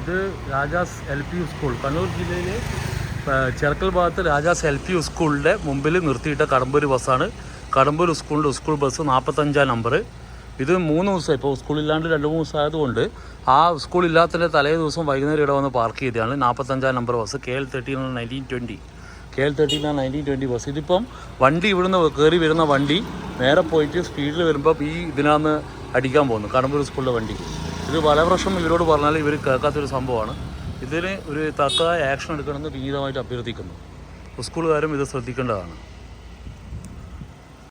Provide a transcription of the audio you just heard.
ഇത് Rajas LP school, Kannur ജില്ലയിലെ ചെർക്കൽ ഭാഗത്ത് രാജാസ് LP സ്കൂളിൻ്റെ മുമ്പിൽ നിർത്തിയിട്ട കടമ്പൂർ ബസ്സാണ്. കടമ്പൂർ സ്കൂളിൻ്റെ സ്കൂൾ ബസ് 45 നമ്പർ. ഇത് 3 ദിവസം, ഇപ്പോൾ സ്കൂളില്ലാണ്ട് 2-3 ദിവസം ആയതുകൊണ്ട് ആ സ്കൂളില്ലാത്തതിൻ്റെ തലേ ദിവസം വൈകുന്നേരം ഇവിടെ വന്ന് പാർക്ക് ചെയ്തതാണ്. 45 നമ്പർ ബസ് KL13 1920 ബസ്. ഇതിപ്പം വണ്ടി ഇവിടുന്ന് കയറി വരുന്ന വണ്ടി നേരെ പോയിട്ട് സ്പീഡിൽ വരുമ്പോൾ ഈ ഇതിനകത്ത് അടിക്കാൻ പോകുന്നു, കടമ്പൂർ സ്കൂളിലെ വണ്ടി. ഇത് പല പ്രാവശ്യം ഇവരോട് പറഞ്ഞാൽ ഇവർ കേൾക്കാത്തൊരു സംഭവമാണ്. ഇതിന് ഒരു തക്കതായ ആക്ഷൻ എടുക്കണമെന്ന് വിനീതമായിട്ട് അഭ്യർത്ഥിക്കുന്നു. സ്കൂളുകാരും ഇത് ശ്രദ്ധിക്കേണ്ടതാണ്.